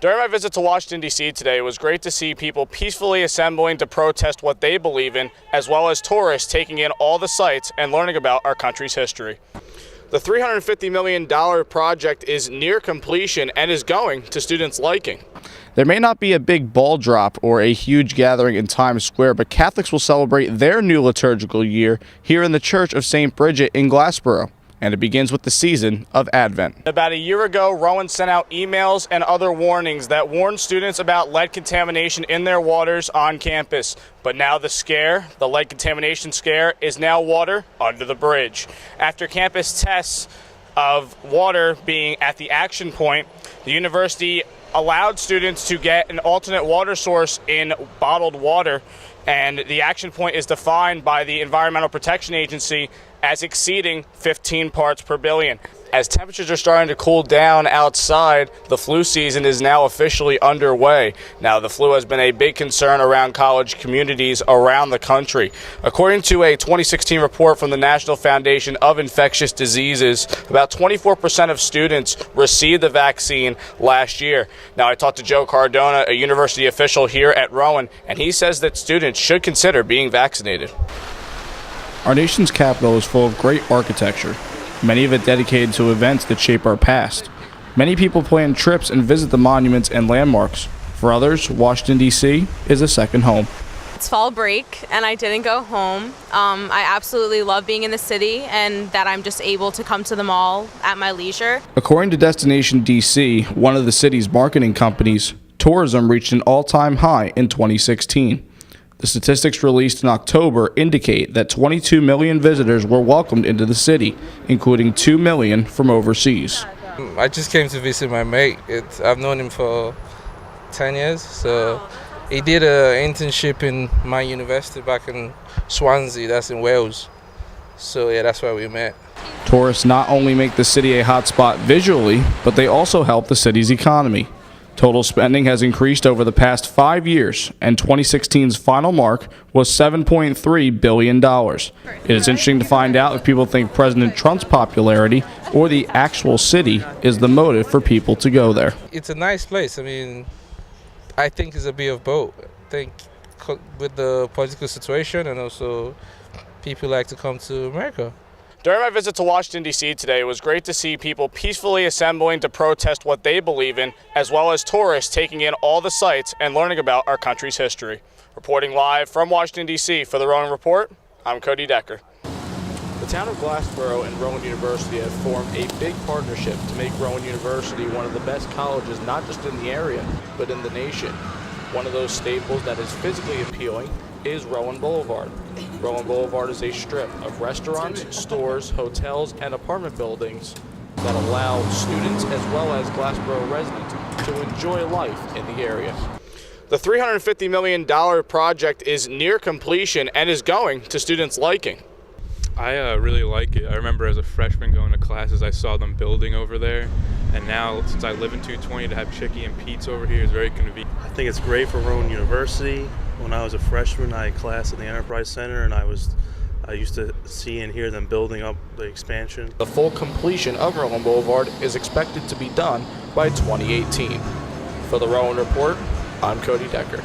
During my visit to Washington, D.C. today, it was great to see people peacefully assembling to protest what they believe in, as well as tourists taking in all the sights and learning about our country's history. The $350 million project is near completion and is going to students' liking. There may not be a big ball drop or a huge gathering in Times Square, but Catholics will celebrate their new liturgical year here in the Church of St. Bridget in Glassboro. And it begins with the season of Advent. About a year ago, Rowan sent out emails and other warnings that warned students about lead contamination in their waters on campus. But now the lead contamination scare, is now water under the bridge. After campus tests of water being at the action point, the university allowed students to get an alternate water source in bottled water, and the action point is defined by the Environmental Protection Agency as exceeding 15 parts per billion. As temperatures are starting to cool down outside, the flu season is now officially underway. Now, the flu has been a big concern around college communities around the country. According to a 2016 report from the National Foundation of Infectious Diseases, about 24% of students received the vaccine last year. Now, I talked to Joe Cardona, a university official here at Rowan, and he says that students should consider being vaccinated. Our nation's capital is full of great architecture, many of it dedicated to events that shape our past. Many people plan trips and visit the monuments and landmarks. For others, Washington, D.C. is a second home. It's fall break, and I didn't go home. I absolutely love being in the city and that I'm just able to come to the mall at my leisure. According to Destination D.C., one of the city's marketing companies, tourism reached an all-time high in 2016. The statistics released in October indicate that 22 million visitors were welcomed into the city, including 2 million from overseas. I just came to visit my mate. I've known him for 10 years, so he did an internship in my university back in Swansea, that's in Wales. So yeah, that's why we met. Tourists not only make the city a hotspot visually, but they also help the city's economy. Total spending has increased over the past 5 years, and 2016's final mark was $7.3 billion. It is interesting to find out if people think President Trump's popularity or the actual city is the motive for people to go there. It's a nice place. I mean, I think it's a bit of both. I think with the political situation and also people like to come to America. During my visit to Washington, D.C. today, it was great to see people peacefully assembling to protest what they believe in, as well as tourists taking in all the sights and learning about our country's history. Reporting live from Washington, D.C. for the Rowan Report, I'm Cody Decker. The town of Glassboro and Rowan University have formed a big partnership to make Rowan University one of the best colleges, not just in the area, but in the nation. One of those staples that is physically appealing is Rowan Boulevard. Rowan Boulevard is a strip of restaurants, stores, hotels, and apartment buildings that allow students as well as Glassboro residents to enjoy life in the area. The $350 million project is near completion and is going to students' liking. I really like it. I remember as a freshman going to classes, I saw them building over there. And now, since I live in 220, to have Chicky and Pete's over here is very convenient. I think it's great for Rowan University. When I was a freshman, I had class at the Enterprise Center, and I used to see and hear them building up the expansion. The full completion of Rowan Boulevard is expected to be done by 2018. For the Rowan Report, I'm Cody Decker.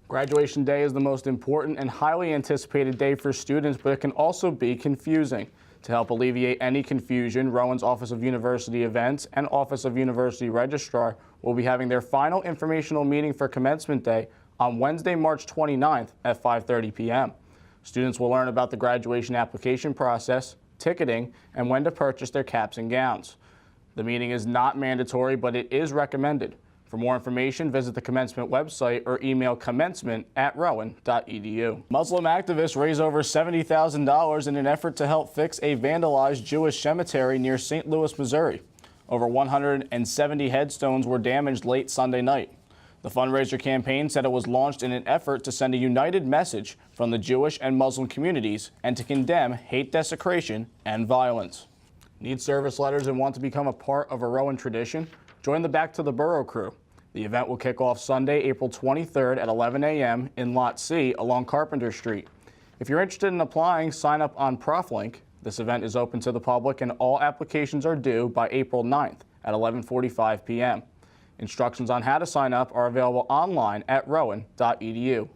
Graduation day is the most important and highly anticipated day for students, but it can also be confusing. To help alleviate any confusion, Rowan's Office of University Events and Office of University Registrar will be having their final informational meeting for commencement day on Wednesday, March 29th at 5:30 p.m. Students will learn about the graduation application process, ticketing, and when to purchase their caps and gowns. The meeting is not mandatory, but it is recommended. For more information, visit the commencement website or email commencement@rowan.edu. Muslim activists raised over $70,000 in an effort to help fix a vandalized Jewish cemetery near St. Louis, Missouri. Over 170 headstones were damaged late Sunday night. The fundraiser campaign said it was launched in an effort to send a united message from the Jewish and Muslim communities and to condemn hate desecration and violence. Need service letters and want to become a part of a Rowan tradition? Join the Back to the Borough crew. The event will kick off Sunday, April 23rd at 11 a.m. in Lot C along Carpenter Street. If you're interested in applying, sign up on ProfLink. This event is open to the public and all applications are due by April 9th at 11:45 p.m. Instructions on how to sign up are available online at rowan.edu.